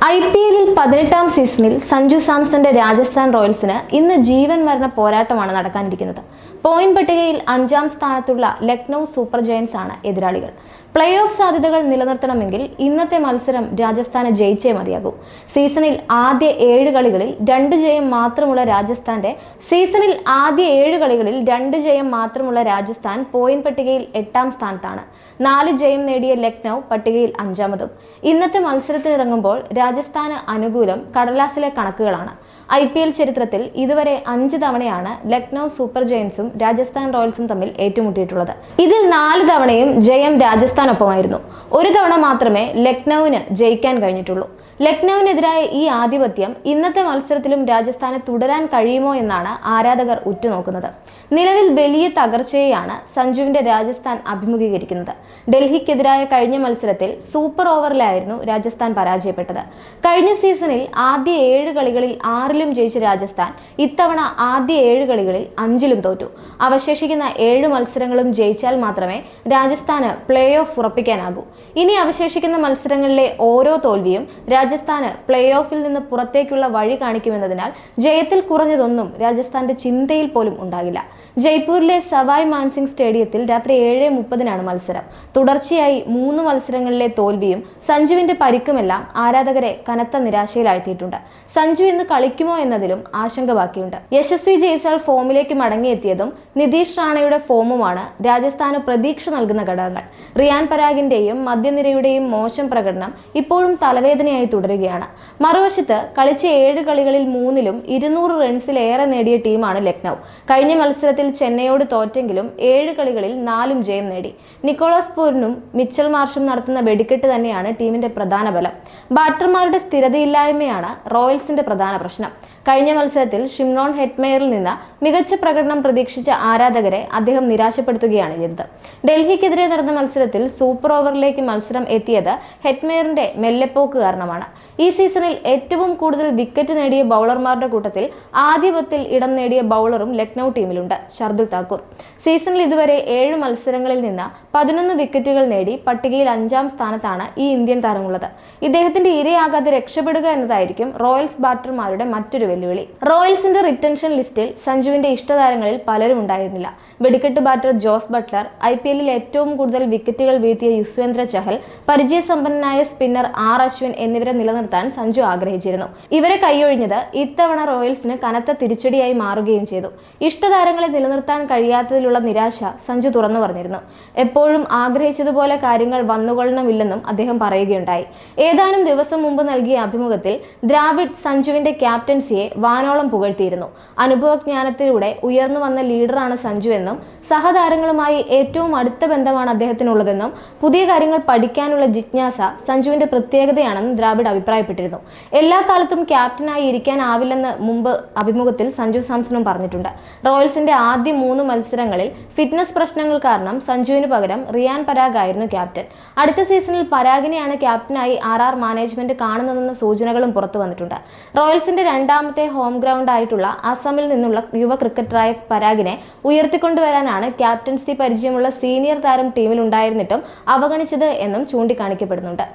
IPL 18ാം സീസണിൽ സഞ്ജു സാംസന്റെ രാജസ്ഥാൻ റോയൽസിന് ഇന്ന് ജീവൻ മരണ പോരാട്ടമാണ് നടക്കാനിരിക്കുന്നത്. പോയിന്റ് പട്ടികയിൽ 5ാം സ്ഥാനത്തുള്ള ലക്നൗ സൂപ്പർ ജയൻസ് ആണ് എതിരാളികൾ. പ്ലേ ഓഫ് സാധ്യതകൾ നിലനിർത്തണമെങ്കിൽ ഇന്നത്തെ മത്സരം രാജസ്ഥാന് ജയിച്ചേ മതിയാകൂ. സീസണിൽ ആദ്യ 7 കളികളിൽ 2 ജയം മാത്രമുള്ള രാജസ്ഥാൻ പോയിന്റ് പട്ടികയിൽ 8ാം സ്ഥാനത്താണ്. 4 ജയം നേടിയ ലക്നൗ പട്ടികയിൽ 5ാമതും. ഇന്നത്തെ മത്സരത്തിനിറങ്ങുമ്പോൾ രാജസ്ഥാന് അനുകൂലം കടലാസിലെ കണക്കുകളാണ്. IPL ചരിത്രത്തിൽ ഇതുവരെ 5 തവണയാണ് ലക്നൗ സൂപ്പർ ജയൻസും രാജസ്ഥാൻ റോയൽസും തമ്മിൽ ഏറ്റുമുട്ടിയിട്ടുള്ളത്. ഇതിൽ 4 തവണയും ജയം രാജസ്ഥാനൊപ്പമായിരുന്നു. ഒരു തവണ മാത്രമേ ലക്നൌവിന് ജയിക്കാൻ കഴിഞ്ഞിട്ടുള്ളൂ. ലക്നൌവിനെതിരായ ഈ ആധിപത്യം ഇന്നത്തെ മത്സരത്തിലും രാജസ്ഥാന് തുടരാൻ കഴിയുമോ എന്നാണ് ആരാധകർ ഉറ്റുനോക്കുന്നത്. നിലവിൽ വലിയ തകർച്ചയെയാണ് സഞ്ജുവിന്റെ രാജസ്ഥാൻ അഭിമുഖീകരിക്കുന്നത്. ഡൽഹിക്കെതിരായ കഴിഞ്ഞ മത്സരത്തിൽ സൂപ്പർ ഓവറിലായിരുന്നു രാജസ്ഥാൻ പരാജയപ്പെട്ടത്. കഴിഞ്ഞ സീസണിൽ ആദ്യ 7 കളികളിൽ 6ലും ജയിച്ച രാജസ്ഥാൻ ഇത്തവണ ആദ്യ 7 കളികളിൽ 5ലും തോറ്റു. അവശേഷിക്കുന്ന 7 മത്സരങ്ങളും ജയിച്ചാൽ മാത്രമേ രാജസ്ഥാന് പ്ലേ ഓഫ് ഉറപ്പിക്കാനാകൂ. ഇനി അവശേഷിക്കുന്ന മത്സരങ്ങളിലെ ഓരോ തോൽവിയും രാജസ്ഥാന് പ്ലേ ഓഫിൽ നിന്ന് പുറത്തേക്കുള്ള വഴി കാണിക്കുമെന്നതിനാൽ ജയത്തിൽ കുറഞ്ഞതൊന്നും രാജസ്ഥാന്റെ ചിന്തയിൽ പോലും ഉണ്ടാകില്ല. ജയ്പൂരിലെ സവായ് മാൻസിംഗ് സ്റ്റേഡിയത്തിൽ രാത്രി 7:30 മത്സരം. തുടർച്ചയായി 3 മത്സരങ്ങളിലെ തോൽവിയും സഞ്ജുവിന്റെ പരിക്കുമെല്ലാം ആരാധകരെ കനത്ത നിരാശയിലാഴ്ത്തിയിട്ടുണ്ട്. സഞ്ജു ഇന്ന് കളിക്കുമോ എന്നതിലും ആശങ്ക ബാക്കിയുണ്ട്. യശസ്വി ജയ്സ്വാൾ ഫോമിലേക്ക് മടങ്ങിയെത്തിയതും നിതീഷ് റാണയുടെ ഫോമുമാണ് രാജസ്ഥാന് പ്രതീക്ഷ നൽകുന്ന ഘടകങ്ങൾ. റിയാൻ പരാഗിന്റെയും മധ്യനിരയുടെയും മോശം പ്രകടനം ഇപ്പോഴും തലവേദനയായി തുടരുകയാണ്. മറുവശത്ത് കളിച്ച 7 കളികളിൽ 3ലും 200 റൺസിലേറെ നേടിയ ടീമാണ് ലക്നൗ. കഴിഞ്ഞ മത്സരത്തിൽ ചെന്നൈയോട് തോറ്റെങ്കിലും 7 കളികളിൽ 4ലും ജയം നേടി. നിക്കോളാസ് പൂരനും മിച്ചൽ മാർഷും നടത്തുന്ന വെടിക്കെട്ട് തന്നെയാണ് ടീമിന്റെ പ്രധാന ബലം. ബാറ്റർമാരുടെ സ്ഥിരതയില്ലായ്മയാണ് റോയൽസിന്റെ പ്രധാന പ്രശ്നം. കഴിഞ്ഞ മത്സരത്തിൽ ഷിംറോൺ ഹെറ്റ്മെയറിൽ നിന്ന് മികച്ച പ്രകടനം പ്രതീക്ഷിച്ച ആരാധകരെ അദ്ദേഹം നിരാശപ്പെടുത്തുകയാണ് ചെയ്തത്. ഡൽഹിക്കെതിരെ നടന്ന മത്സരത്തിൽ സൂപ്പർ ഓവറിലേക്ക് മത്സരം എത്തിയത് ഹെറ്റ്മെയറിന്റെ മെല്ലെപ്പോക്ക് കാരണമാണ്. ഈ സീസണിൽ ഏറ്റവും കൂടുതൽ വിക്കറ്റ് നേടിയ ബൗളർമാരുടെ കൂട്ടത്തിൽ ആദ്യ 10ൽ ഇടം നേടിയ ബൗളറും ലക്നൗ ടീമിലുണ്ട്, ഷർദുൽ താക്കൂർ. സീസണിൽ ഇതുവരെ 7 മത്സരങ്ങളിൽ നിന്ന് 11 വിക്കറ്റുകൾ നേടി പട്ടികയിൽ 5ാം സ്ഥാനത്താണ് ഈ ഇന്ത്യൻ താരമുള്ളത്. ഇദ്ദേഹത്തിന്റെ ഇരയാകാതെ രക്ഷപ്പെടുക എന്നതായിരിക്കും റോയൽസ് ബാറ്റർമാരുടെ മറ്റൊരു വെല്ലുവിളി. റോയൽസിന്റെ റിട്ടൻഷൻ ലിസ്റ്റിൽ സഞ്ജുവിന്റെ ഇഷ്ടതാരങ്ങളിൽ പലരും ഉണ്ടായിരുന്നില്ല. വെടിക്കെട്ട് ബാറ്റർ ജോസ് ബട്ട്ലർ, IPLൽ ഏറ്റവും കൂടുതൽ വിക്കറ്റുകൾ വീഴ്ത്തിയ യുസ്വേന്ദ്ര ചഹൽ, പരിചയസമ്പന്നനായ സ്പിന്നർ അശ്വിൻ എന്നിവരെ നിലനിർത്താൻ സഞ്ജു ആഗ്രഹിച്ചിരുന്നു. ഇവരെ കൈയൊഴിഞ്ഞത് ഇത്തവണ റോയൽസിന് കനത്ത തിരിച്ചടിയായി മാറുകയും ചെയ്തു. ഇഷ്ടതാരങ്ങളെ നിലനിർത്താൻ കഴിയാത്തതിലുള്ള നിരാശ സഞ്ജു തുറന്നു പറഞ്ഞിരുന്നു. എപ്പോഴും ആഗ്രഹിച്ചതുപോലെ കാര്യങ്ങൾ വന്നുകൊള്ളണമില്ലെന്നും അദ്ദേഹം പറയുകയുണ്ടായി. ഏതാനും ദിവസം മുമ്പ് നൽകിയ അഭിമുഖത്തിൽ ദ്രാവിഡ് സഞ്ജുവിന്റെ ക്യാപ്റ്റൻസിയെ വാനോളം പുകഴ്ത്തിയിരുന്നു. അനുഭവജ്ഞാനത്തിലൂടെ ഉയർന്നു വന്ന ലീഡറാണ് സഞ്ജു എന്നും സഹതാരങ്ങളുമായി ഏറ്റവും അടുത്ത ബന്ധമാണ് അദ്ദേഹത്തിനുള്ളതെന്നും പുതിയ കാര്യങ്ങൾ പഠിക്കാനുള്ള ജിജ്ഞാസ സഞ്ജുവിന്റെ പ്രത്യേകതയാണെന്നും ദ്രാവിഡ് അഭിപ്രായപ്പെട്ടിരുന്നു. എല്ലാ കാലത്തും ക്യാപ്റ്റനായി ഇരിക്കാനാവില്ലെന്ന് മുമ്പ് അഭിമുഖത്തിൽ സഞ്ജു സാംസണും പറഞ്ഞിട്ടുണ്ട്. റോയൽസിന്റെ ആദ്യ 3 മത്സരങ്ങളിൽ ഫിറ്റ്നസ് പ്രശ്നങ്ങൾ കാരണം സഞ്ജുവിന് പകരം റിയാൻ പരാഗ് ആയിരുന്നു ക്യാപ്റ്റൻ. അടുത്ത സീസണിൽ പരാഗിനെയാണ് ക്യാപ്റ്റനായി RR മാനേജ്മെന്റ് കാണുന്നതെന്ന സൂചനകളും പുറത്തു വന്നിട്ടുണ്ട്. റോയൽസിന്റെ 2ാമത്തെ ഹോം ഗ്രൗണ്ട് ആയിട്ടുള്ള അസമിൽ നിന്നുള്ള യുവ ക്രിക്കറ്ററായ പരാഗിനെ ഉയർത്തിക്കൊണ്ടുവരാനാണ് ക്യാപ്റ്റൻസി പരിചയമുള്ള സീനിയർ താരം ടീമിൽ ഉണ്ടായിരുന്നിട്ടും അവഗണിച്ചത് എന്നും ചൂണ്ടിക്കാണിക്കപ്പെടുന്നുണ്ട്.